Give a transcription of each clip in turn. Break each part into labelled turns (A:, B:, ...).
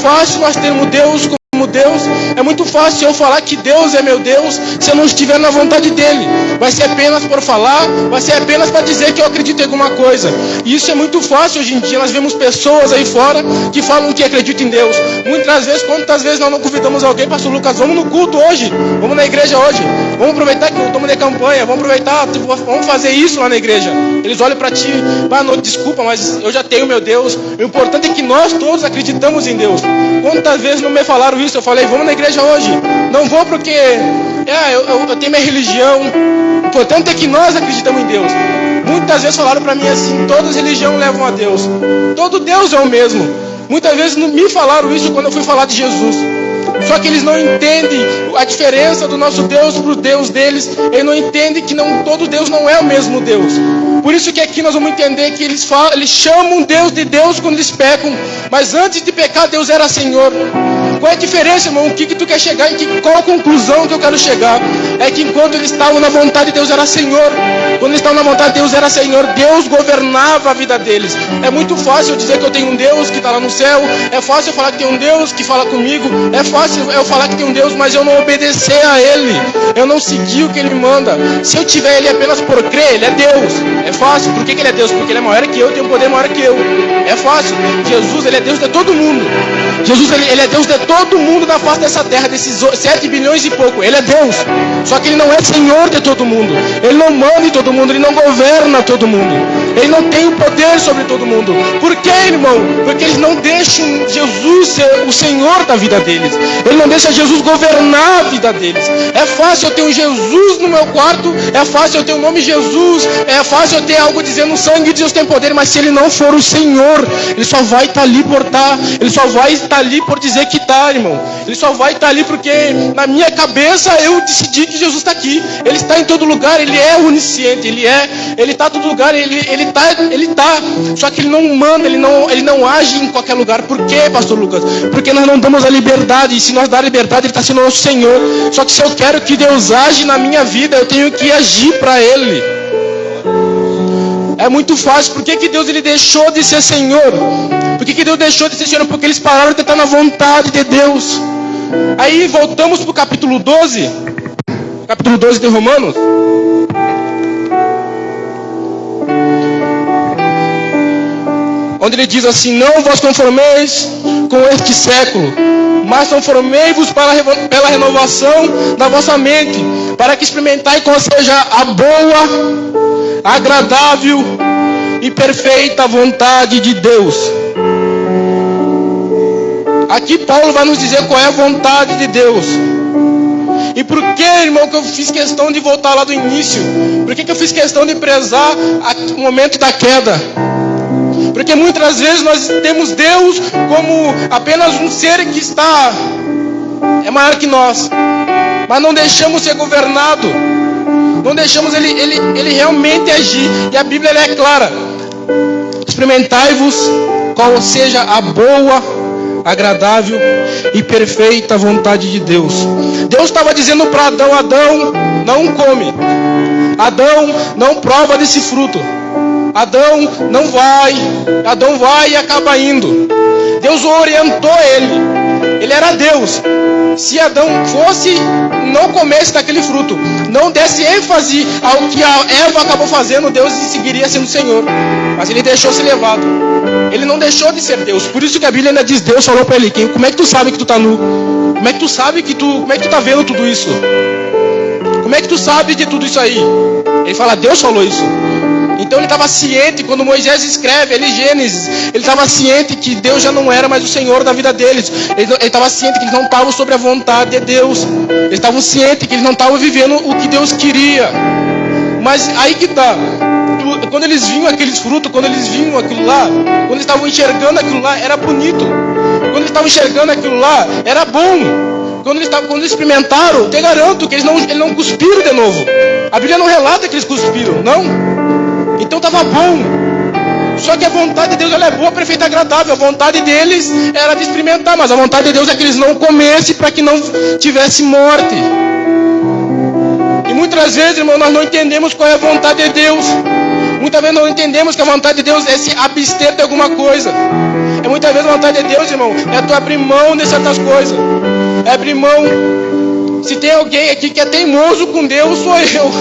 A: fácil nós termos Deus como Deus. É muito fácil eu falar que Deus é meu Deus se eu não estiver na vontade dele. Vai ser apenas por falar, vai ser apenas para dizer que eu acredito em alguma coisa. E isso é muito fácil hoje em dia. Nós vemos pessoas aí fora que falam que acreditam em Deus. Muitas vezes, quantas vezes nós não convidamos alguém, pastor Lucas, vamos no culto hoje, vamos na igreja hoje, vamos aproveitar que eu estou de campanha, vamos aproveitar, vamos fazer isso lá na igreja. Eles olham para ti, não, desculpa, mas eu já tenho meu Deus. O importante é que nós todos acreditamos em Deus. Quantas vezes não me falaram isso? Eu falei, vamos na igreja hoje. Não vou porque eu tenho minha religião. O importante é que nós acreditamos em Deus. Muitas vezes falaram para mim assim, todas as religiões levam a Deus. Todo Deus é o mesmo. Muitas vezes me falaram isso quando eu fui falar de Jesus. Só que eles não entendem a diferença do nosso Deus para o Deus deles. Eles não entendem que todo Deus não é o mesmo Deus. Por isso que aqui nós vamos entender que eles chamam Deus de Deus quando eles pecam. Mas antes de pecar, Deus era Senhor. Qual é a diferença, irmão? O que tu quer chegar? Qual a conclusão que eu quero chegar? É que enquanto eles estavam na vontade de Deus, era Senhor. Quando eles estavam na vontade de Deus, era Senhor. Deus governava a vida deles. É muito fácil eu dizer que eu tenho um Deus que está lá no céu. É fácil eu falar que tem um Deus que fala comigo. É fácil eu falar que tem um Deus, mas eu não obedecer a Ele. Eu não seguir o que Ele manda. Se eu tiver Ele apenas por crer, Ele é Deus. É fácil. Por que Ele é Deus? Porque Ele é maior que eu, tem um poder maior que eu. É fácil. Jesus, Ele é Deus de todo mundo. Jesus, Ele é Deus de todo mundo da face dessa terra, desses 7 bilhões e pouco. Ele é Deus. Só que Ele não é Senhor de todo mundo. Ele não manda em todo mundo. Ele não governa todo mundo. Ele não tem o poder sobre todo mundo. Por quê, irmão? Porque eles não deixam Jesus ser o Senhor da vida deles. Ele não deixa Jesus governar a vida deles. É fácil eu ter um Jesus no meu quarto. É fácil eu ter o nome Jesus. É fácil eu ter algo dizendo o sangue de Deus tem poder. Mas se Ele não for o Senhor, Ele só vai estar ali por estar. Ele só vai estar ali por dizer que está, irmão. Ele só vai estar ali porque na minha cabeça eu decidi que Jesus está aqui. Ele está em todo lugar. Ele é onisciente. Ele está em todo lugar. Ele está. Só que Ele não manda. Ele não age em qualquer lugar. Por quê, pastor Lucas? Porque nós não damos a liberdade. E se nós dar a liberdade, Ele está sendo nosso Senhor. Só que se eu quero que Deus age na minha vida, eu tenho que agir para Ele. É muito fácil. Por que Deus Ele deixou de ser Senhor? Por que Deus deixou de ser Senhor? Porque eles pararam de estar na vontade de Deus. Aí voltamos para o capítulo 12. Capítulo 12 de Romanos. Onde ele diz assim: não vos conformeis com este século, mas conformei-vos pela renovação da vossa mente, para que experimentai qual seja a boa, agradável e perfeita vontade de Deus. Aqui Paulo vai nos dizer qual é a vontade de Deus. E por que, irmão, que eu fiz questão de voltar lá do início? Por que eu fiz questão de prezar o momento da queda? Porque muitas vezes nós temos Deus como apenas um ser que é maior que nós. Mas não deixamos ser governado. Não deixamos ele realmente agir. E a Bíblia é clara. Experimentai-vos qual seja a boa, agradável e perfeita vontade de Deus. Deus estava dizendo para Adão: Adão, não come. Adão, não prova desse fruto. Adão, não vai. Adão vai e acaba indo. Deus orientou ele. Ele era Deus. Se Adão não comesse daquele fruto, não desse ênfase ao que a Eva acabou fazendo, Deus seguiria sendo Senhor. Mas ele deixou ser levado. Ele não deixou de ser Deus. Por isso que a Bíblia ainda diz: Deus falou para ele: como é que tu sabe que tu está nu? Como é que tu sabe como é que tu está vendo tudo isso? Como é que tu sabe de tudo isso aí? Ele fala: Deus falou isso. Então ele estava ciente. Quando Moisés escreve ali Gênesis, ele estava ciente que Deus já não era mais o Senhor da vida deles. Ele estava ciente que eles não estavam sobre a vontade de Deus. Eles estavam cientes que eles não estavam vivendo o que Deus queria. Mas aí que está. Quando eles viam aqueles frutos, quando eles viam aquilo lá, quando eles estavam enxergando aquilo lá, era bonito. Quando eles estavam enxergando aquilo lá, era bom. Quando eles experimentaram, te garanto que eles não cuspiram de novo. A Bíblia não relata que eles cuspiram, não. Então estava bom. Só que a vontade de Deus ela é boa, perfeita e agradável. A vontade deles era de experimentar, mas a vontade de Deus é que eles não comessem para que não tivesse morte. E muitas vezes, irmão, nós não entendemos qual é a vontade de Deus. Muitas vezes não entendemos que a vontade de Deus é se abster de alguma coisa. É muitas vezes a vontade de Deus, irmão, é tu abrir mão de certas coisas. É abrir mão. Se tem alguém aqui que é teimoso com Deus, sou eu.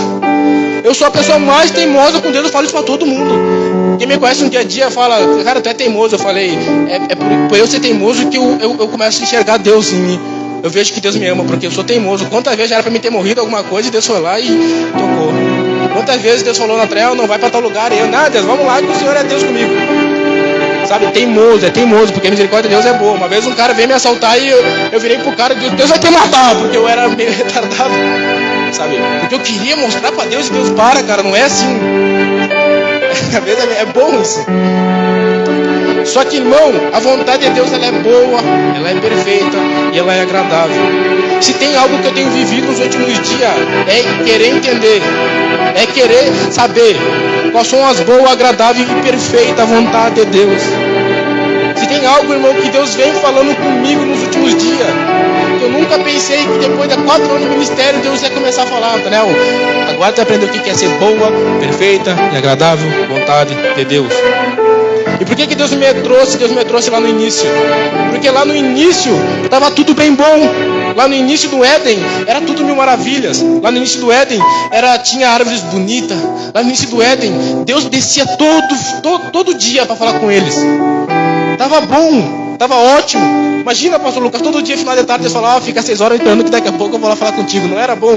A: Eu sou a pessoa mais teimosa com Deus, eu falo isso pra todo mundo. Quem me conhece no dia a dia fala, cara, tu é teimoso. Eu falei, é por eu ser teimoso que eu começo a enxergar Deus em mim. Eu vejo que Deus me ama, porque eu sou teimoso. Quantas vezes já era pra mim ter morrido alguma coisa e Deus foi lá e tocou. Quantas vezes Deus falou na trela, não vai pra tal lugar, e eu, nada, Deus, vamos lá que o Senhor é Deus comigo. Sabe, é teimoso, porque a misericórdia de Deus é boa. Uma vez um cara veio me assaltar e eu virei pro cara e disse, Deus vai te matar, porque eu era meio retardado. Sabe, porque eu queria mostrar pra Deus e Deus para, cara, não é assim. Às vezes é bom isso. Só que, irmão, a vontade de Deus, ela é boa, ela é perfeita e ela é agradável. Se tem algo que eu tenho vivido nos últimos dias, é querer entender, é querer saber quais são as boas, agradáveis e perfeitas vontades de Deus. Se tem algo, irmão, que Deus vem falando comigo nos últimos dias, que eu nunca pensei que depois de 4 anos de ministério, Deus ia começar a falar, Daniel, agora tu aprendeu o que é ser boa, perfeita e agradável vontade de Deus. E por que Deus me trouxe lá no início? Porque lá no início estava tudo bem bom. Lá no início do Éden era tudo mil maravilhas. Lá no início do Éden tinha árvores bonitas. Lá no início do Éden Deus descia todo dia para falar com eles. Tava bom, tava ótimo. Imagina, pastor Lucas, todo dia final de tarde Deus falava, fica 6 horas esperando que daqui a pouco eu vou lá falar contigo. Não era bom?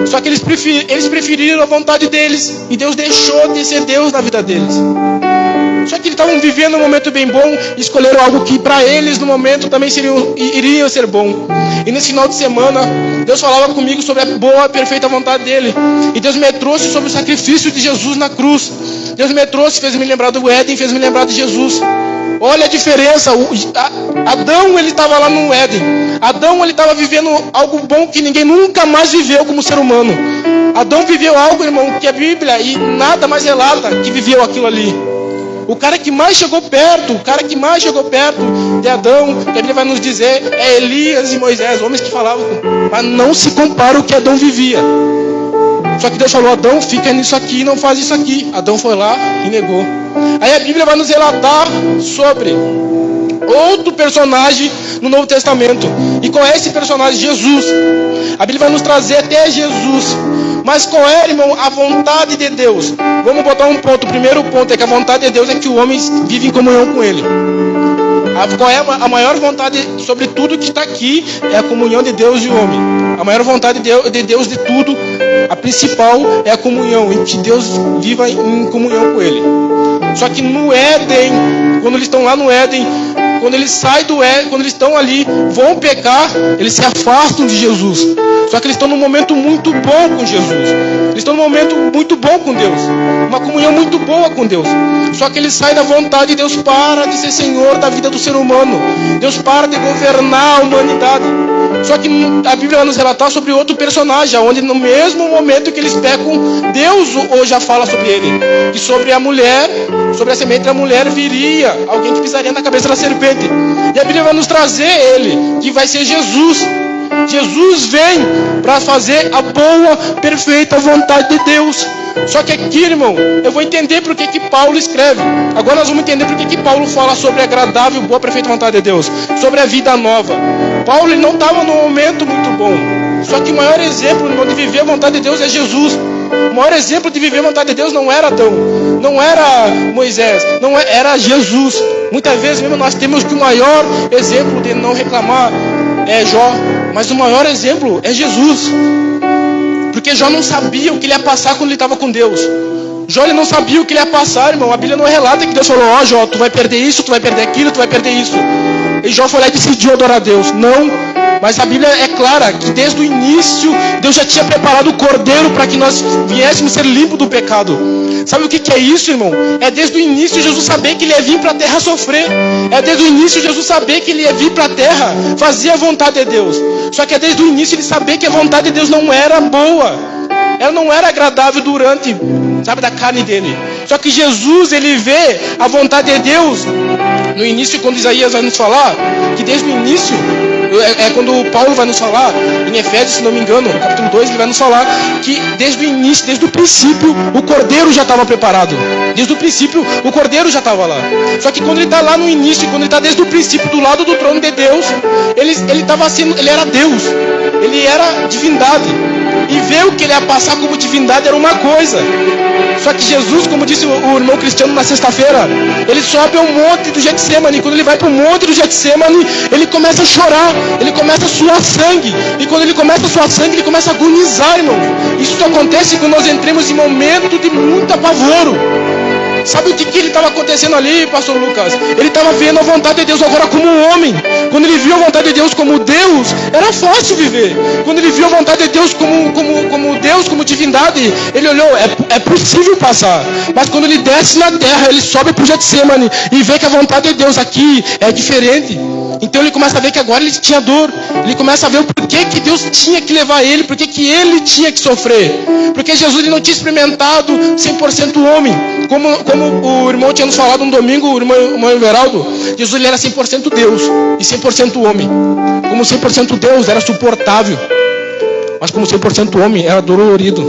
A: Só que eles preferiram a vontade deles. E Deus deixou de ser Deus na vida deles. Só que eles estavam vivendo um momento bem bom e escolheram algo que para eles no momento também iria ser bom. E nesse final de semana, Deus falava comigo sobre a boa e perfeita vontade dele. E Deus me trouxe sobre o sacrifício de Jesus na cruz. Deus me trouxe, fez me lembrar do Éden, fez me lembrar de Jesus. Olha a diferença. Adão, ele estava lá no Éden. Adão, ele estava vivendo algo bom que ninguém nunca mais viveu como ser humano. Adão viveu algo, irmão, que a Bíblia e nada mais relata que viveu aquilo ali. O cara que mais chegou perto de Adão, que a Bíblia vai nos dizer, é Elias e Moisés, homens que falavam, mas não se compara o que Adão vivia. Só que Deus falou, Adão, fica nisso aqui, não faz isso aqui. Adão foi lá e negou. Aí a Bíblia vai nos relatar sobre outro personagem no Novo Testamento. E qual é esse personagem? Jesus. A Bíblia vai nos trazer até Jesus. Mas qual é, irmão, a vontade de Deus? Vamos botar um ponto. O primeiro ponto é que a vontade de Deus é que o homem vive em comunhão com Ele. Qual é a maior vontade sobre tudo que está aqui? É a comunhão de Deus e o homem. A maior vontade de Deus de tudo, a principal é a comunhão, em que Deus viva em comunhão com Ele. Só que no Éden, quando eles estão lá no Éden, quando eles saem do Éden, quando eles estão ali, vão pecar, eles se afastam de Jesus. Só que eles estão num momento muito bom com Jesus. Eles estão num momento muito bom com Deus. Uma comunhão muito boa com Deus. Só que eles saem da vontade e Deus para de ser Senhor da vida do ser humano. Deus para de governar a humanidade. Só que a Bíblia vai nos relatar sobre outro personagem, onde no mesmo momento que eles pecam, Deus hoje já fala sobre ele. E sobre a mulher, sobre a semente da mulher viria alguém que pisaria na cabeça da serpente. E a Bíblia vai nos trazer ele, que vai ser Jesus. Jesus vem para fazer a boa, perfeita vontade de Deus. Só que aqui, irmão, eu vou entender por que Paulo escreve. Agora nós vamos entender por que Paulo fala sobre a agradável, boa, perfeita vontade de Deus. Sobre a vida nova. Paulo ele não estava num momento muito bom. Só que o maior exemplo, irmão, de viver a vontade de Deus é Jesus. O maior exemplo de viver a vontade de Deus não era Adão, não era Moisés, era Jesus. Muitas vezes mesmo nós temos que o maior exemplo de não reclamar é Jó. Mas o maior exemplo é Jesus. Porque Jó não sabia o que ele ia passar quando ele estava com Deus. Jó ele não sabia o que ele ia passar, irmão. A Bíblia não relata que Deus falou, ó Jó, tu vai perder isso, tu vai perder aquilo, tu vai perder isso. E Jó foi lá e decidiu adorar a Deus. Não, mas a Bíblia é clara que desde o início Deus já tinha preparado o cordeiro para que nós viéssemos ser limpos do pecado. Sabe o que é isso, irmão? É desde o início Jesus saber que ele ia vir para a terra sofrer. É desde o início Jesus saber que ele ia vir para a terra fazer a vontade de Deus. Só que é desde o início ele saber que a vontade de Deus não era boa. Ela não era agradável durante, sabe, da carne dele. Só que Jesus, ele vê a vontade de Deus no início, quando Isaías vai nos falar, que desde o início É quando Paulo vai nos falar, em Efésios, se não me engano, no capítulo 2, ele vai nos falar que desde o início, desde o princípio, o Cordeiro já estava preparado. Desde o princípio, o Cordeiro já estava lá. Só que quando ele está lá no início, quando ele está desde o princípio do lado do trono de Deus, ele era Deus, ele era divindade. E ver o que ele ia passar como divindade era uma coisa. Só que Jesus, como disse o irmão Cristiano na sexta-feira, ele sobe ao monte do Getsemane. Quando ele vai para o monte do Getsemane, ele começa a chorar, ele começa a suar sangue. E quando ele começa a suar sangue, ele começa a agonizar, irmão. Isso acontece quando nós entramos em momento de muito apavoro. Sabe o que ele estava acontecendo ali, pastor Lucas? Ele estava vendo a vontade de Deus agora como um homem. Quando ele viu a vontade de Deus como Deus, era fácil viver. Quando ele viu a vontade de Deus como Deus, como divindade, ele olhou, é possível passar. Mas quando ele desce na terra, ele sobe para o Getsemane e vê que a vontade de Deus aqui é diferente. Então ele começa a ver que agora ele tinha dor. Ele começa a ver o porquê que Deus tinha que levar ele, porquê que ele tinha que sofrer. Porque Jesus ele não tinha experimentado 100% homem. Como o irmão tinha nos falado um domingo, o irmão Everaldo, Jesus ele era 100% Deus e 100% homem. Como 100% Deus era suportável, mas como 100% homem era dolorido.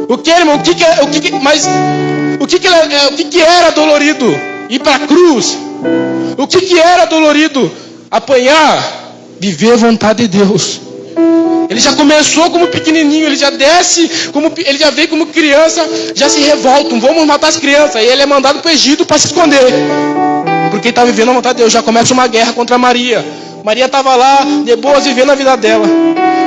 A: O que, irmão? O que era dolorido? Ir para a cruz. O que era dolorido? Apanhar, viver a vontade de Deus. Ele já começou como pequenininho, ele já desce, ele já veio como criança, já se revoltam, vamos matar as crianças. Aí ele é mandado para o Egito para se esconder, porque ele está vivendo a vontade de Deus. Já começa uma guerra contra Maria. Maria estava lá, de boas, vivendo a vida dela.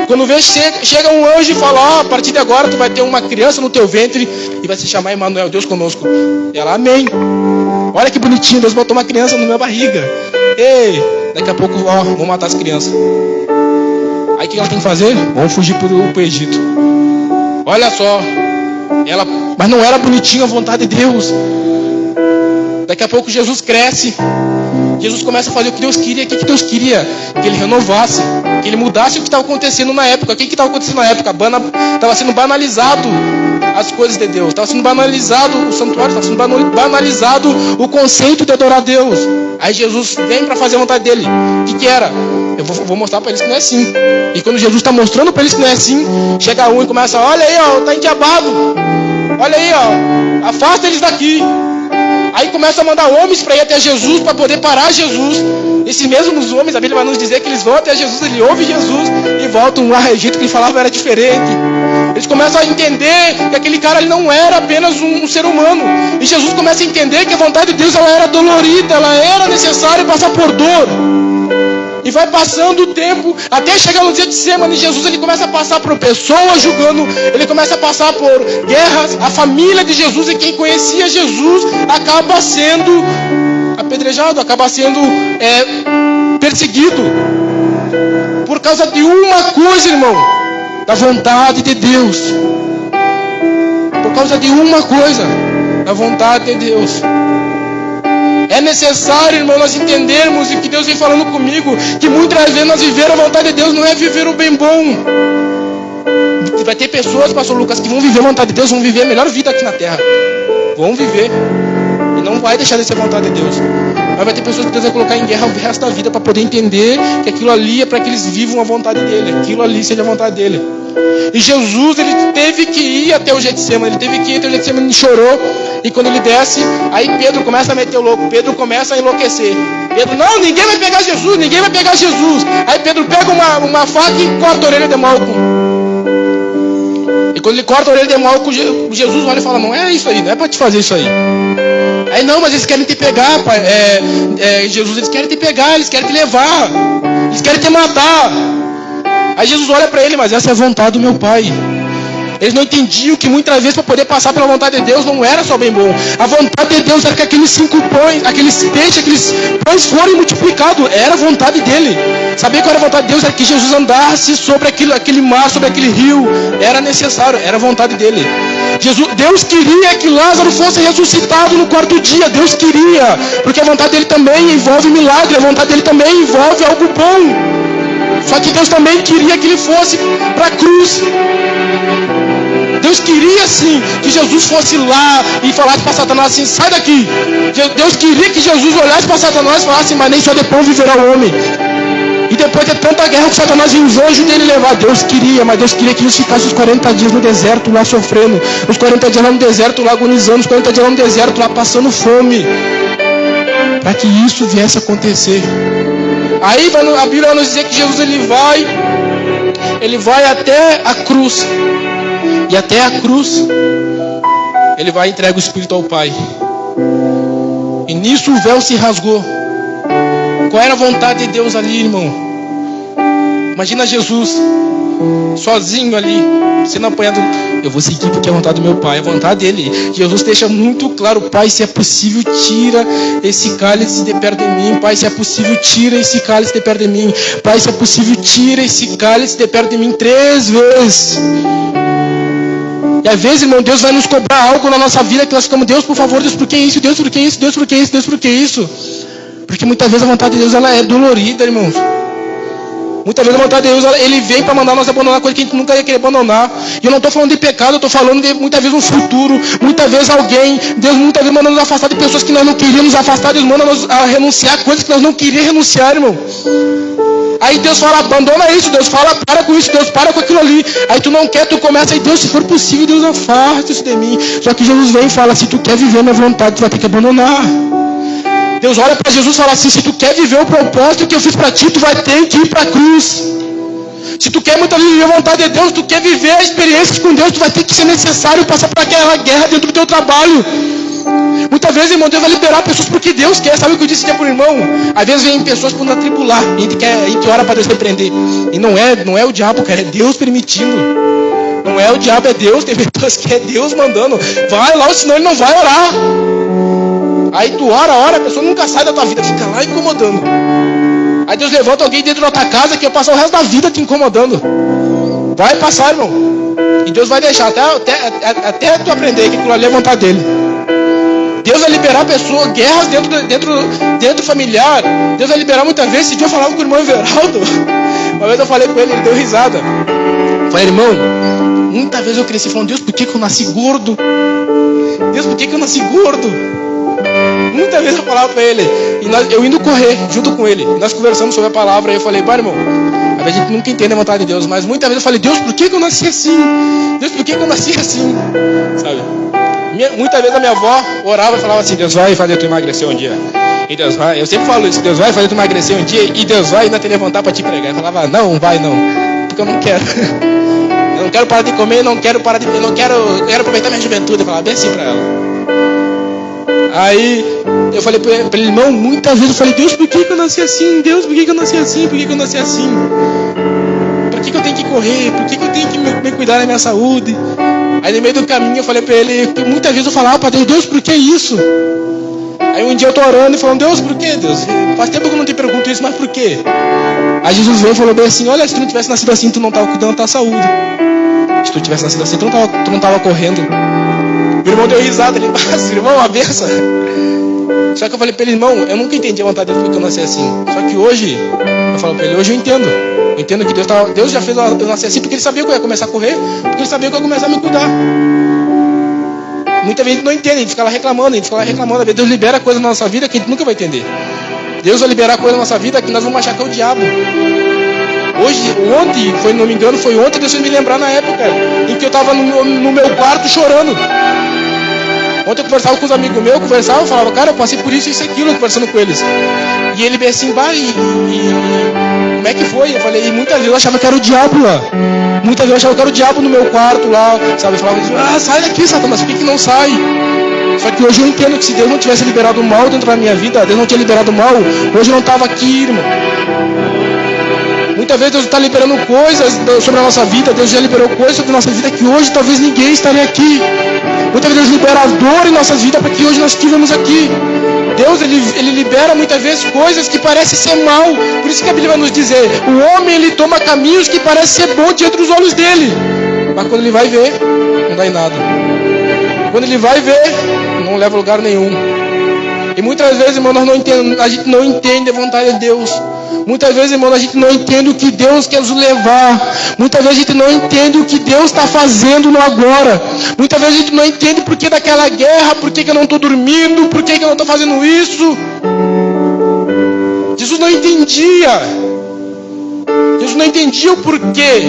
A: Quando vê, chega um anjo e fala, a partir de agora tu vai ter uma criança no teu ventre e vai se chamar Emmanuel, Deus conosco. E ela, amém. Olha que bonitinho, Deus botou uma criança na minha barriga. Ei, daqui a pouco, vou matar as crianças. Aí o que ela tem que fazer? Vamos fugir para o Egito. Olha só, mas não era bonitinho a vontade de Deus. Daqui a pouco Jesus cresce. Jesus começa a fazer o que Deus queria. O que Deus queria? Que ele renovasse, que ele mudasse o que estava acontecendo na época. O que estava acontecendo na época? Estava sendo banalizado as coisas de Deus. Estava sendo banalizado o santuário. Estava sendo banalizado o conceito de adorar a Deus. Aí Jesus vem para fazer a vontade dele. O que era? Eu vou mostrar para eles que não é assim. E quando Jesus está mostrando para eles que não é assim, chega um e começa, olha aí, ó, tá endiabado. Olha aí, ó, afasta eles daqui. Aí começa a mandar homens para ir até Jesus, para poder parar Jesus. Esses mesmos homens, a Bíblia vai nos dizer que eles vão até Jesus, ele ouve Jesus e voltam lá ao Egito, que ele falava era diferente. Eles começam a entender que aquele cara ele não era apenas um ser humano. E Jesus começa a entender que a vontade de Deus ela era dolorida, ela era necessária passar por dor. E vai passando o tempo, até chegar no dia de Getsemane, Jesus ele começa a passar por pessoas julgando, ele começa a passar por guerras, a família de Jesus e quem conhecia Jesus acaba sendo apedrejado, acaba sendo perseguido. Por causa de uma coisa, irmão, da vontade de Deus. Por causa de uma coisa, da vontade de Deus. É necessário, irmão, nós entendermos e que Deus vem falando comigo, que muitas vezes nós viver a vontade de Deus não é viver o bem bom. Vai ter pessoas, pastor Lucas, que vão viver a vontade de Deus, vão viver a melhor vida aqui na terra. Vão viver. E não vai deixar de ser a vontade de Deus. Mas vai ter pessoas que Deus vai colocar em guerra o resto da vida para poder entender que aquilo ali é para que eles vivam a vontade dele. Aquilo ali seja a vontade dele. E Jesus, ele teve que ir até o Getsemane. Ele teve que ir até o Getsemane, ele chorou. E quando ele desce, aí Pedro começa a meter o louco. Pedro começa a enlouquecer. Pedro, não, ninguém vai pegar Jesus, ninguém vai pegar Jesus. Aí Pedro pega uma faca e corta a orelha de Malco. E quando ele corta a orelha de Malco, Jesus olha e fala, não é isso aí, não é para te fazer isso aí. Aí não, mas eles querem te pegar, pai. Jesus, eles querem te pegar, eles querem te levar, eles querem te matar. Aí Jesus olha para ele, mas essa é a vontade do meu Pai. Eles não entendiam que muitas vezes para poder passar pela vontade de Deus não era só bem bom. A vontade de Deus era que aqueles 5 pães, aqueles peixes, aqueles pães forem multiplicados. Era a vontade dele. Sabia qual era a vontade de Deus? Era que Jesus andasse sobre aquele mar, sobre aquele rio. Era necessário, era a vontade dele. Deus queria que Lázaro fosse ressuscitado no 4º dia. Deus queria, porque a vontade dele também envolve milagre. A vontade dele também envolve algo bom. Só que Deus também queria que ele fosse para a cruz. Deus queria sim que Jesus fosse lá e falasse para Satanás assim, sai daqui. Deus queria que Jesus olhasse para Satanás e falasse, mas nem só de pão viverá o homem. E de depois de tanta guerra que Satanás inveja dele levar. Deus queria, mas Deus queria que Jesus ficasse os 40 dias no deserto lá sofrendo. Os 40 dias lá no deserto lá agonizando. Os 40 dias lá no deserto lá passando fome. Para que isso viesse a acontecer. Aí a Bíblia vai nos dizer que Jesus ele vai até a cruz. E até a cruz ele vai e entrega o Espírito ao Pai. E nisso o véu se rasgou. Qual era a vontade de Deus ali, irmão? Imagina Jesus sozinho ali, sendo apanhado. Eu vou seguir porque é a vontade do meu Pai, é a vontade dele. Jesus deixa muito claro: Pai, se é possível, tira esse cálice de perto de mim. Pai, se é possível, tira esse cálice de perto de mim. Pai, se é possível, tira esse cálice de perto de mim 3 vezes. E às vezes, irmão, Deus vai nos cobrar algo na nossa vida que nós ficamos: Deus, por favor, Deus, por que isso? Deus, por que isso? Deus, por que isso? Deus, por que isso? Porque muitas vezes a vontade de Deus ela é dolorida, irmãos. Muitas vezes a vontade de Deus ele vem para mandar nós abandonar coisa que a gente nunca ia querer abandonar. E eu não estou falando de pecado, eu estou falando de muitas vezes um futuro. Muitas vezes Deus muitas vezes manda nos afastar de pessoas que nós não queríamos afastar. Deus manda nos a renunciar a coisas que nós não queríamos renunciar, irmão. Aí Deus fala: abandona isso. Deus fala: para com isso. Deus, para com aquilo ali. Aí tu não quer, tu começa. Aí Deus, se for possível, Deus, afasta isso de mim. Só que Jesus vem e fala: se tu quer viver a minha vontade, tu vai ter que abandonar. Deus olha para Jesus e fala assim: se tu quer viver o propósito que eu fiz para ti, tu vai ter que ir para a cruz. Se tu quer muitas vezes viver a vontade de Deus, tu quer viver a experiência com Deus, tu vai ter que ser necessário passar por aquela guerra dentro do teu trabalho. Muitas vezes, irmão, Deus vai liberar pessoas porque Deus quer. Sabe o que eu disse que é por irmão? Às vezes vem pessoas por nos atribular. A gente ora para Deus repreender. E não é o diabo, cara, é Deus permitindo. Não é o diabo, é Deus. Tem pessoas que é Deus mandando. Vai lá, senão ele não vai orar. Aí tu ora, a pessoa nunca sai da tua vida, fica lá incomodando. Aí Deus levanta alguém dentro da tua casa que vai passar o resto da vida te incomodando. Vai passar, irmão. E Deus vai deixar até tu aprender que aquilo ali é vontade dele. Deus vai liberar pessoas, guerras dentro familiar. Deus vai liberar muitas vezes. Esse dia eu falava com o irmão Everaldo. Uma vez eu falei com ele deu risada. Eu falei: irmão, muitas vezes eu cresci falando: Deus, por que eu nasci gordo? Deus, por que eu nasci gordo? Muitas vezes eu falava para ele, eu indo correr junto com ele, nós conversamos sobre a palavra, e eu falei: irmão, a gente nunca entende a vontade de Deus, mas muitas vezes eu falei: Deus, por que eu nasci assim? Deus, por que eu nasci assim? Sabe? Muitas vezes a minha avó orava e falava assim: Deus vai fazer tu emagrecer um dia. E Deus vai, eu sempre falo isso: Deus vai fazer tu emagrecer um dia, e Deus vai ainda te levantar para te pregar. Eu falava: não, vai não, porque eu não quero. Eu não quero parar de comer, eu quero aproveitar minha juventude. Eu falava bem assim para ela. Aí eu falei para ele: irmão, muitas vezes eu falei: Deus, por que eu nasci assim? Deus, por que eu nasci assim? Por que eu nasci assim? Por que eu tenho que correr? Por que eu tenho que me cuidar da minha saúde? Aí no meio do caminho eu falei para ele, muitas vezes eu falava para Deus: Deus, por que isso? Aí um dia eu tô orando e falando: Deus, por que, Deus? Faz tempo que eu não te pergunto isso, mas por quê? Aí Jesus veio e falou bem assim: olha, se tu não tivesse nascido assim, tu não estava cuidando da tua saúde. Se tu tivesse nascido assim, tu não estava correndo. O irmão deu risada, ele: mas irmão, a benção. Só que eu falei para ele: irmão, eu nunca entendi a vontade de Deus porque eu nasci assim. Só que hoje, eu falo para ele: hoje eu entendo. Eu entendo que Deus já fez eu nascer assim porque Ele sabia que eu ia começar a correr, porque Ele sabia que eu ia começar a me cuidar. Muita gente não entende, a gente fica lá reclamando. Às vezes Deus libera coisas na nossa vida que a gente nunca vai entender. Deus vai liberar coisas na nossa vida que nós vamos achar que é o diabo. Ontem, não me engano, foi ontem, Deus fez me lembrar na época em que eu estava no meu quarto chorando. Ontem eu conversava com os amigos meus, eu falava: cara, eu passei por isso e aquilo, conversando com eles. E ele veio assim: vai, como é que foi? Eu falei: e muitas vezes eu achava que era o diabo lá. Muitas vezes eu achava que era o diabo no meu quarto lá, sabe? Eu falava: sai daqui, Satanás, por que não sai? Só que hoje eu entendo que se Deus não tivesse liberado o mal dentro da minha vida, Deus não tinha liberado o mal, hoje eu não estava aqui, irmão. Muitas vezes Deus está liberando coisas sobre a nossa vida, Deus já liberou coisas sobre a nossa vida que hoje talvez ninguém estaria aqui. Muitas vezes Deus libera a dor em nossas vidas para que hoje nós estivemos aqui. Deus, ele libera muitas vezes coisas que parecem ser mal. Por isso que a Bíblia vai nos dizer: o homem, ele toma caminhos que parecem ser bons diante dos olhos dele, mas quando ele vai ver, não dá em nada. Quando ele vai ver, não leva a lugar nenhum. E muitas vezes, irmão, a gente não entende a vontade de Deus. Muitas vezes, irmão, a gente não entende o que Deus quer nos levar. Muitas vezes a gente não entende o que Deus está fazendo no agora. Muitas vezes a gente não entende por que daquela guerra, por que eu não estou dormindo, por que eu não estou fazendo isso. Jesus não entendia. entendia o porquê.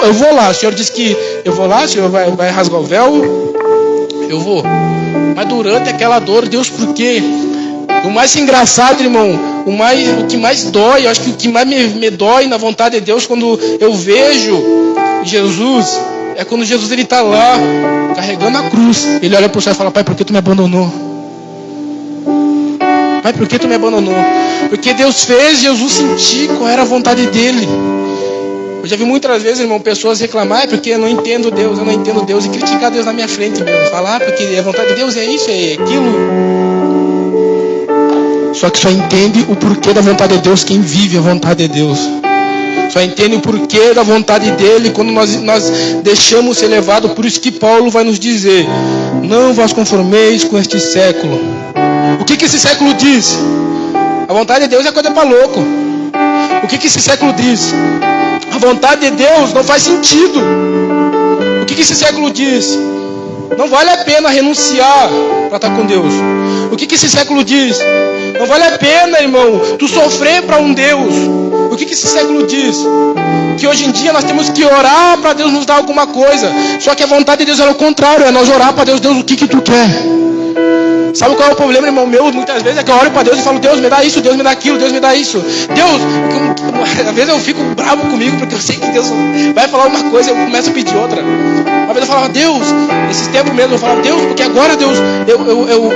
A: Eu vou lá, o Senhor disse que eu vou lá, o Senhor vai rasgar o véu, eu vou. Mas durante aquela dor, Deus, por quê? O mais engraçado, irmão, o que mais dói, eu acho que o que mais me dói na vontade de Deus, quando eu vejo Jesus, é quando Jesus ele está lá, carregando a cruz. Ele olha para o céu e fala: Pai, por que tu me abandonou? Pai, por que tu me abandonou? Porque Deus fez Jesus sentir qual era a vontade dele. Eu já vi muitas vezes, irmão, pessoas reclamar: porque eu não entendo Deus, e criticar Deus na minha frente mesmo. Falar: porque a vontade de Deus é isso, é aquilo. Só que só entende o porquê da vontade de Deus quem vive a vontade de Deus. Só entende o porquê da vontade dele quando nós deixamos ser levados. Por isso que Paulo vai nos dizer: não vos conformeis com este século. O que esse século diz? A vontade de Deus é coisa para louco. O que esse século diz? A vontade de Deus não faz sentido. O que esse século diz? Não vale a pena renunciar para estar com Deus. O que esse século diz? Não vale a pena, irmão, tu sofrer para um Deus. O que esse século diz? Que hoje em dia nós temos que orar para Deus nos dar alguma coisa. Só que a vontade de Deus é o contrário, é nós orar para Deus: Deus, o que tu quer? Sabe qual é o problema, irmão meu? Muitas vezes é que eu oro para Deus e falo: Deus, me dá isso, Deus, me dá aquilo, Deus, me dá isso. Deus, às vezes eu fico bravo comigo, porque eu sei que Deus vai falar uma coisa e eu começo a pedir outra. Uma vez eu falava: Deus, esses tempos mesmo eu falava: Deus, porque agora, Deus,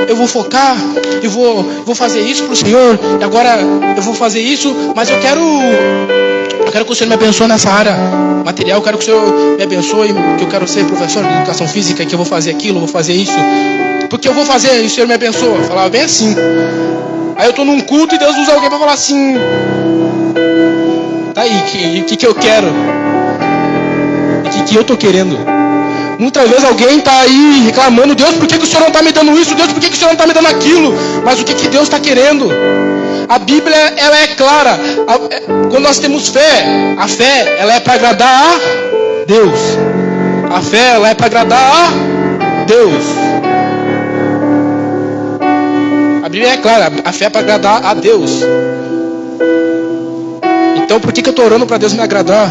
A: eu vou focar, eu vou fazer isso para o Senhor, e agora eu vou fazer isso, mas eu quero que o Senhor me abençoe nessa área material, eu quero que o Senhor me abençoe, que eu quero ser professor de educação física, que eu vou fazer aquilo, vou fazer isso, porque eu vou fazer, e o Senhor me abençoa. Eu falava bem assim. Aí eu estou num culto e Deus usa alguém para falar assim: tá aí, o que eu quero? O que eu estou querendo? Muitas vezes alguém está aí reclamando: Deus, por que o Senhor não está me dando isso? Deus, por que o Senhor não está me dando aquilo? Mas o que Deus está querendo? A Bíblia, ela é clara. Quando nós temos fé, a fé, ela é para agradar a Deus. A fé, ela é para agradar a Deus. A Bíblia é clara, a fé é para agradar a Deus. Então por que eu estou orando para Deus me agradar?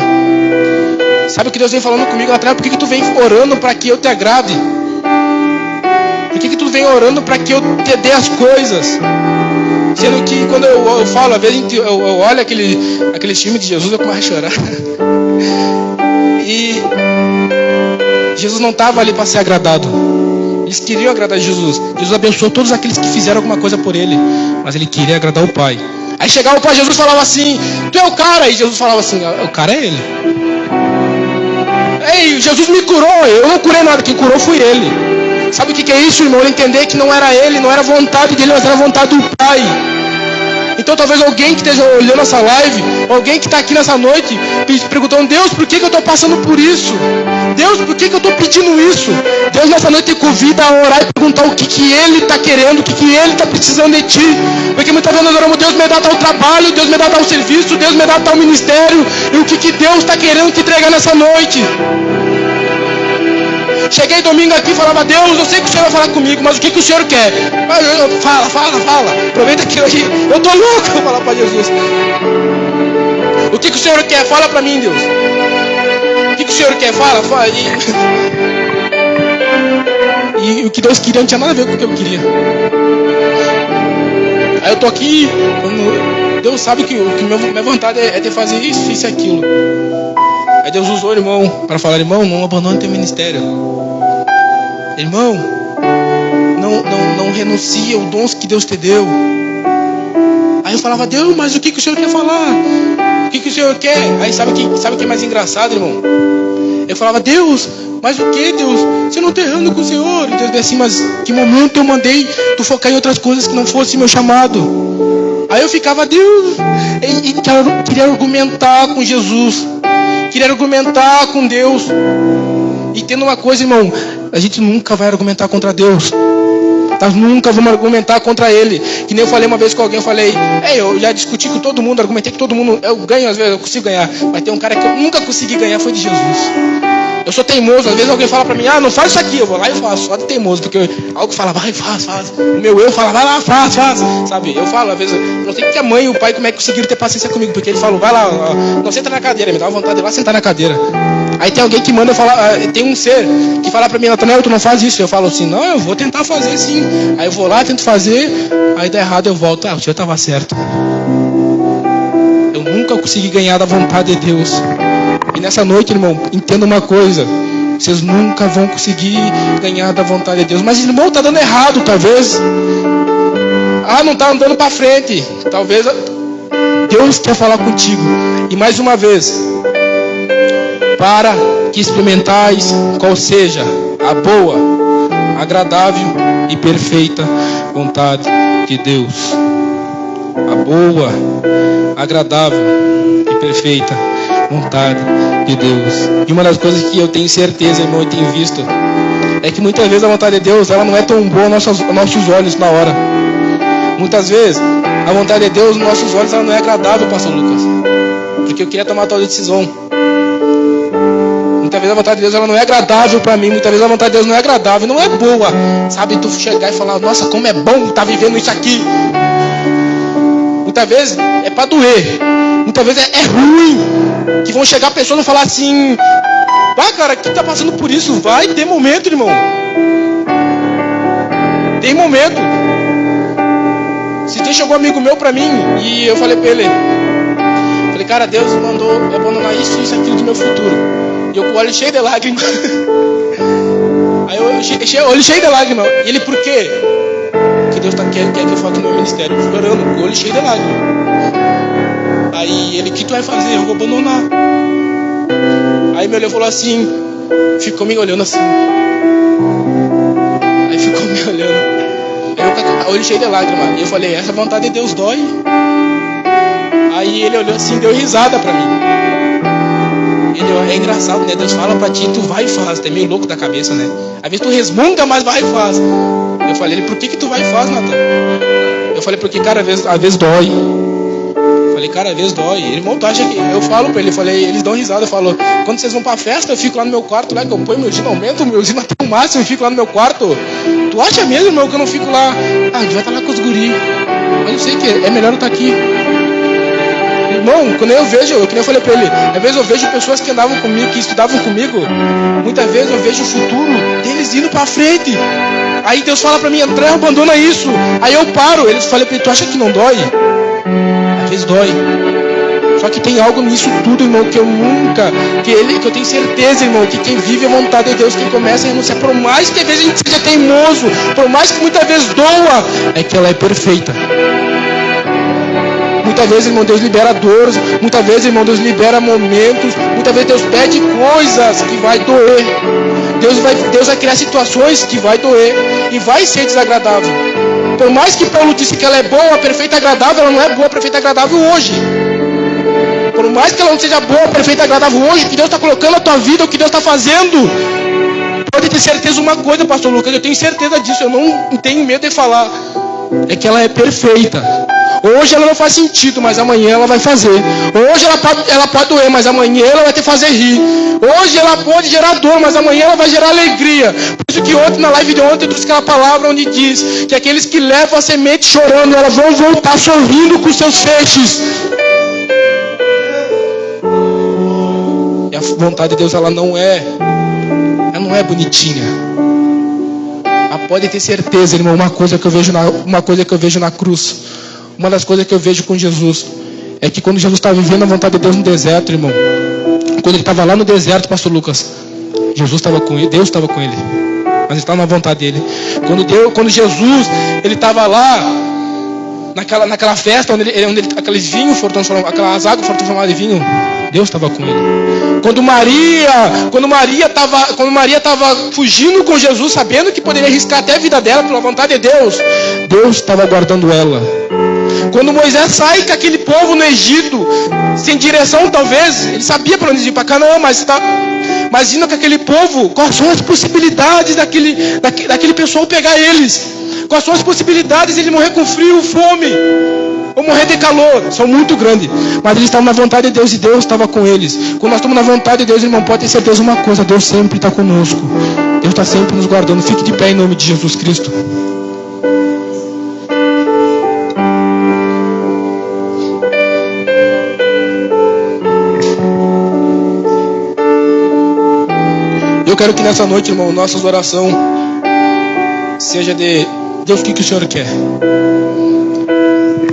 A: Sabe o que Deus vem falando comigo lá atrás? Por que tu vem orando para que eu te agrade? Por que tu vem orando para que eu te dê as coisas? Sendo que quando eu falo, às vezes eu olho aquele filme de Jesus, eu começo a chorar. E Jesus não estava ali para ser agradado. Eles queriam agradar Jesus. Jesus abençoou todos aqueles que fizeram alguma coisa por ele, mas ele queria agradar o Pai. Aí chegava o Pai, Jesus falava assim: tu é o cara. E Jesus falava assim: o cara é ele. Ei, Jesus me curou. Eu não curei nada, quem curou foi ele. Sabe o que é isso, irmão? Ele entender que não era ele, não era vontade dele, mas era vontade do Pai. Então talvez alguém que esteja olhando essa live, alguém que está aqui nessa noite, perguntando: Deus, por que eu estou passando por isso? Deus, por que eu estou pedindo isso? Deus nessa noite te convida a orar e perguntar o que Ele está querendo, o que Ele está precisando de ti. Porque muitas vezes nós oramos: Deus me dá tal trabalho, Deus me dá tal serviço, Deus me dá tal ministério. E o que Deus está querendo te entregar nessa noite? Cheguei domingo aqui e falava: Deus, eu sei que o Senhor vai falar comigo, mas o que o Senhor quer? Fala. Aproveita que eu estou louco para falar para Jesus. O que o Senhor quer? Fala para mim, Deus. O que o Senhor quer? Fala. E o que Deus queria não tinha nada a ver com o que eu queria. Aí eu estou aqui, Deus sabe que minha vontade é de fazer isso e aquilo. Aí Deus usou o irmão para falar: irmão, não abandone teu ministério. Irmão, não renuncie aos dons que Deus te deu. Aí eu falava: Deus, mas o que o Senhor quer falar? O que o Senhor quer? Aí sabe o que é mais engraçado, irmão? Eu falava: Deus, mas o que, Deus? Você não está errando com o Senhor. E Deus disse assim: mas que momento eu mandei tu focar em outras coisas que não fosse meu chamado? Aí eu ficava: Deus, e queria argumentar com Jesus. Queria argumentar com Deus. E tendo uma coisa, irmão, a gente nunca vai argumentar contra Deus. Nós nunca vamos argumentar contra Ele. Que nem eu falei uma vez com alguém, eu falei: eu já discuti com todo mundo, argumentei com todo mundo, eu ganho às vezes, eu consigo ganhar. Mas tem um cara que eu nunca consegui ganhar, foi de Jesus. Eu sou teimoso. Às vezes alguém fala pra mim, não faz isso aqui. Eu vou lá e faço, só de teimoso. Porque algo fala, vai, faz. O meu eu fala, vai lá, faz. Sabe? Eu falo, às vezes, eu não sei que a mãe e o pai como é que conseguiram ter paciência comigo. Porque ele falou, vai lá, não senta na cadeira. Me dá uma vontade de ir lá sentar na cadeira. Aí tem alguém que manda falar, tem um ser que fala pra mim, Natanael, tu não faz isso. Eu falo assim, não, eu vou tentar fazer sim. Aí eu vou lá, tento fazer, aí dá errado, eu volto. O senhor estava certo. Eu nunca consegui ganhar da vontade de Deus. E nessa noite, irmão, entenda uma coisa. Vocês nunca vão conseguir ganhar da vontade de Deus. Mas, irmão, tá dando errado, talvez. Não tá andando para frente. Talvez Deus quer falar contigo. E mais uma vez, para que experimentais qual seja a boa, agradável e perfeita vontade de Deus. A boa, agradável e perfeita vontade de Deus. E uma das coisas que eu tenho certeza, irmão, e tenho visto, é que muitas vezes a vontade de Deus, ela não é tão boa aos nossos olhos na hora. Muitas vezes a vontade de Deus nos nossos olhos, ela não é agradável, pastor Lucas, porque eu queria tomar tal decisão. Muitas vezes a vontade de Deus, ela não é agradável para mim. Muitas vezes a vontade de Deus não é agradável, não é boa. Sabe, tu chegar e falar, nossa, como é bom estar vivendo isso aqui. Muitas vezes é para doer. Muitas vezes é ruim. Que vão chegar pessoas e falar assim, cara, que tá passando por isso? Vai ter momento, irmão. Tem momento. Esse dia chegou um amigo meu pra mim e eu falei pra ele, cara, Deus mandou abandonar isso e isso aquilo do meu futuro. E eu com o olho cheio de lágrimas. Aí eu olho cheio de lágrimas. E ele, por quê? Porque Deus quer que eu foque no meu ministério. Chorando, com o olho cheio de lágrimas. Aí ele, o que tu vai fazer? Eu vou abandonar. Aí meu olho falou assim, ficou me olhando assim. Aí ficou me olhando. Eu com o olho cheio de lágrimas. E eu falei, essa vontade de Deus dói. Aí ele olhou assim, deu risada pra mim. Ele, é engraçado, né? Deus fala pra ti, tu vai e faz. Tu é meio louco da cabeça, né? Às vezes tu resmunga, mas vai e faz. Eu falei, por que tu vai e faz, Natan? Eu falei, porque, cara, às vezes dói. Eu falei, cara, às vezes dói. Ele, irmão, tu acha que... Eu falo pra ele, eles dão risada. Eu falo, quando vocês vão pra festa, eu fico lá no meu quarto, lá que eu ponho meu gin, aumento o meu gin até o máximo, eu fico lá no meu quarto. Tu acha mesmo, irmão, que eu não fico lá? A gente vai estar lá com os guris. Mas eu sei que é melhor eu estar aqui. Irmão, quando eu vejo, que nem eu falei pra ele, às vezes eu vejo pessoas que andavam comigo, que estudavam comigo, muitas vezes eu vejo o futuro deles indo pra frente. Aí Deus fala pra mim, André, abandona isso. Aí eu paro, eles falam pra ele, tu acha que não dói? Às vezes dói. Só que tem algo nisso tudo, irmão, que eu tenho certeza, irmão, que quem vive a vontade de Deus, quem começa a renunciar, por mais que às vezes a gente seja teimoso, por mais que muitas vezes doa, é que ela é perfeita. Muitas vezes, irmão, Deus libera dores. Muitas vezes, irmão, Deus libera momentos. Muitas vezes Deus pede coisas que vai doer. Deus vai criar situações que vai doer. E vai ser desagradável. Por mais que Paulo disse que ela é boa, perfeita, agradável, ela não é boa, perfeita, agradável hoje. Por mais que ela não seja boa, perfeita, agradável hoje, o que Deus está colocando na tua vida, o que Deus está fazendo, pode ter certeza uma coisa, pastor Lucas, eu tenho certeza disso, eu não tenho medo de falar. É que ela é perfeita. Hoje ela não faz sentido, mas amanhã ela vai fazer. Hoje ela pode doer, mas amanhã ela vai te fazer rir. Hoje ela pode gerar dor, mas amanhã ela vai gerar alegria. Por isso que ontem, na live de ontem, eu trouxe aquela palavra onde diz que aqueles que levam a semente chorando, elas vão voltar sorrindo com seus feixes. E a vontade de Deus, ela não é bonitinha. Pode ter certeza, irmão, uma coisa que eu vejo na cruz, uma das coisas que eu vejo com Jesus, é que quando Jesus estava vivendo a vontade de Deus no deserto, irmão, quando ele estava lá no deserto, pastor Lucas, Jesus estava com ele, Deus estava com ele, mas ele estava na vontade dele. Quando Jesus, ele estava lá, naquela festa, onde aqueles vinhos foram transformados, aquelas águas foram transformadas em vinho, Deus estava com ele. Quando Maria estava fugindo com Jesus, sabendo que poderia arriscar até a vida dela pela vontade de Deus, Deus estava guardando ela. Quando Moisés sai com aquele povo no Egito, sem direção talvez, ele sabia para onde ir, para Canaã, mas indo com aquele povo, quais são as possibilidades daquele pessoal pegar eles? Quais são as possibilidades de ele morrer com frio, fome? vou morrer de calor, são muito grandes. Mas eles estavam na vontade de Deus e Deus estava com eles. Quando nós estamos na vontade de Deus, irmão, pode ter certeza uma coisa, Deus sempre está conosco. Deus está sempre nos guardando. Fique de pé em nome de Jesus Cristo. Eu quero que nessa noite, irmão, nossa oração seja de Deus, o que o Senhor quer?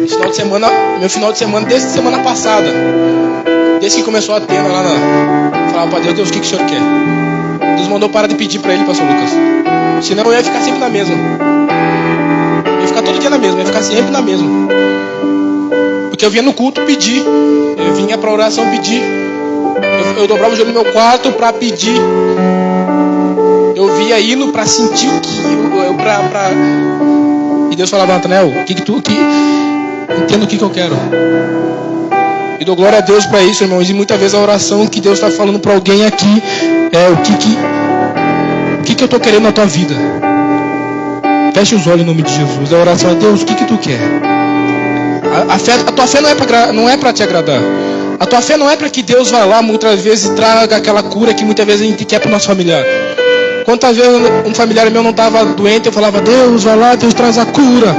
A: Final de semana, meu final de semana, desde semana passada, desde que começou a tenda lá falava para Deus, o que o Senhor quer? Deus mandou parar de pedir para Ele, pastor Lucas. Senão eu ia ficar sempre na mesma. Eu ia ficar todo dia na mesma, eu ia ficar sempre na mesma. Porque eu vinha no culto pedir, eu vinha para oração pedir, eu dobrava o joelho no meu quarto para pedir. Eu via indo para sentir o que e Deus falava, Nathanael, entenda o que eu quero. E dou glória a Deus para isso, irmãos. E muitas vezes a oração que Deus está falando para alguém aqui é o que eu estou querendo na tua vida. Feche os olhos em nome de Jesus. A oração é, Deus, o que tu quer? A tua fé não é para te agradar. A tua fé não é para que Deus vá lá muitas vezes e traga aquela cura que muitas vezes a gente quer para o nosso familiar. Quantas vezes um familiar meu não estava doente, eu falava, Deus, vai lá, Deus traz a cura.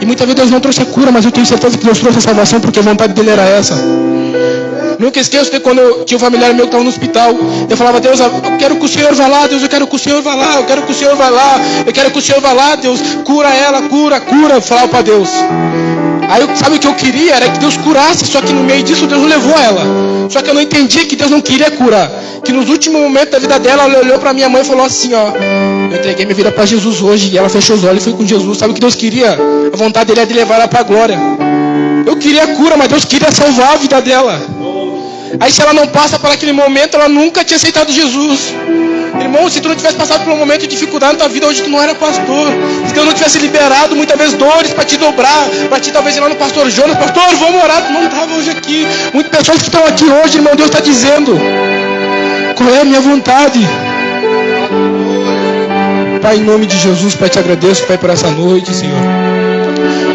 A: E muitas vezes Deus não trouxe a cura, mas eu tenho certeza que Deus trouxe a salvação, porque a vontade dele era essa. Nunca esqueço de quando eu tinha um familiar meu que estava no hospital, eu falava, Deus, eu quero que o Senhor vá lá, Deus, eu quero que o Senhor vá lá, eu quero que o Senhor vá lá, eu quero que o Senhor vá lá, Deus, cura ela, cura, eu falava para Deus. Aí sabe o que eu queria? Era que Deus curasse, só que no meio disso Deus levou ela. Só que eu não entendia que Deus não queria curar. Que nos últimos momentos da vida dela, ela olhou para minha mãe e falou assim, ó, eu entreguei minha vida para Jesus hoje. E ela fechou os olhos e foi com Jesus. Sabe o que Deus queria? A vontade dele é de levar ela para a glória. Eu queria cura, mas Deus queria salvar a vida dela. Aí se ela não passa por aquele momento, ela nunca tinha aceitado Jesus. Irmão, se tu não tivesse passado por um momento de dificuldade na tua vida, hoje tu não era pastor. Se Deus não tivesse liberado muitas vezes dores para te dobrar, para te talvez ir lá no pastor Jonas, pastor, vamos orar, tu não estava hoje aqui. Muitas pessoas que estão aqui hoje, irmão, Deus está dizendo, qual é a minha vontade? Pai, em nome de Jesus, Pai, te agradeço, Pai, por essa noite, Senhor.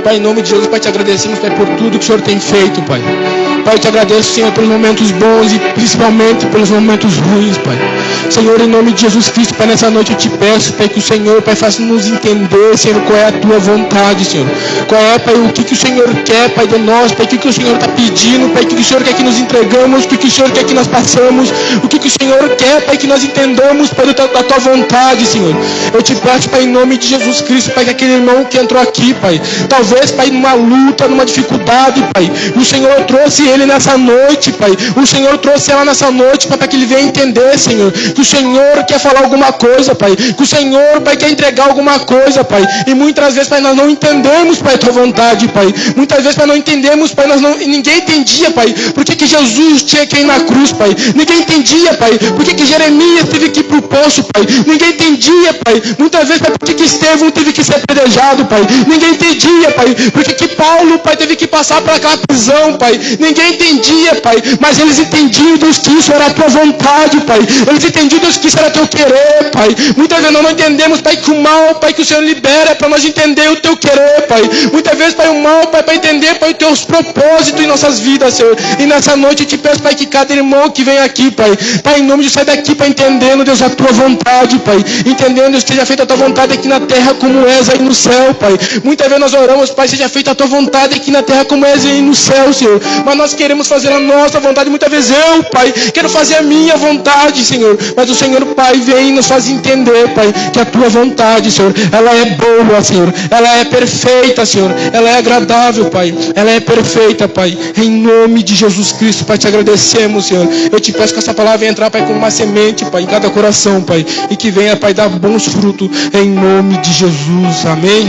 A: Pai, em nome de Jesus, Pai, te agradecemos, Pai, por tudo que o Senhor tem feito, Pai. Pai, eu te agradeço, Senhor, pelos momentos bons e principalmente pelos momentos ruins, Pai. Senhor, em nome de Jesus Cristo, Pai, nessa noite eu te peço, Pai, que o Senhor, Pai, faça-nos entender, Senhor, qual é a tua vontade, Senhor. Qual é, Pai, o que o Senhor quer, Pai, de nós, Pai, o que o Senhor está pedindo, Pai, o que o Senhor quer que nos entregamos, o que o Senhor quer que nós passamos, o que o Senhor quer, Pai, que nós entendamos, Pai, da tua vontade, Senhor. Eu te peço, Pai, em nome de Jesus Cristo, Pai, que aquele irmão que entrou aqui, Pai, talvez, Pai, numa luta, numa dificuldade, Pai, o Senhor trouxe ele nessa noite, Pai. O Senhor trouxe ela nessa noite, Pai, para que ele venha entender, Senhor, que o Senhor quer falar alguma coisa, Pai. Que o Senhor, Pai, quer entregar alguma coisa, Pai. E muitas vezes, Pai, nós não entendemos, Pai, a tua vontade, Pai. Muitas vezes, Pai, não entendemos, Pai, ninguém entendia, Pai, por que Jesus tinha que ir na cruz, Pai. Ninguém entendia, Pai, por que Jeremias teve que ir para o poço, Pai. Ninguém entendia, Pai, muitas vezes, Pai, por que Estevão teve que ser apedrejado, Pai. Ninguém entendia, Pai, por que Paulo, Pai, teve que passar por aquela prisão, Pai. Ninguém entendia, Pai, mas eles entendiam, Deus, que isso era a tua vontade, Pai. Eles entendiam, Deus, que isso era teu querer, Pai. Muitas vezes nós não entendemos, Pai, que o mal, Pai, que o Senhor libera é para nós entender o teu querer, Pai. Muitas vezes, Pai, o mal, Pai, para entender, Pai, os teus propósitos em nossas vidas, Senhor. E nessa noite eu te peço, Pai, que cada irmão que vem aqui, Pai, Pai, em nome de sai daqui, Pai, entendendo, Deus, a tua vontade, Pai. Entendendo, Deus, seja feita a tua vontade aqui na terra como és aí no céu, Pai. Muitas vezes nós oramos, Pai, seja feita a tua vontade aqui na terra como és aí no céu, Senhor. Mas nós queremos fazer a nossa vontade. Muitas vezes eu, Pai, quero fazer a minha vontade, Senhor. Mas o Senhor, Pai, vem e nos faz entender, Pai, que a tua vontade, Senhor, ela é boa, Senhor. Ela é perfeita, Senhor. Ela é agradável, Pai. Ela é perfeita, Pai. Em nome de Jesus Cristo, Pai, te agradecemos, Senhor. Eu te peço que essa palavra venha entrar, Pai, como uma semente, Pai, em cada coração, Pai. E que venha, Pai, dar bons frutos em nome de Jesus. Amém.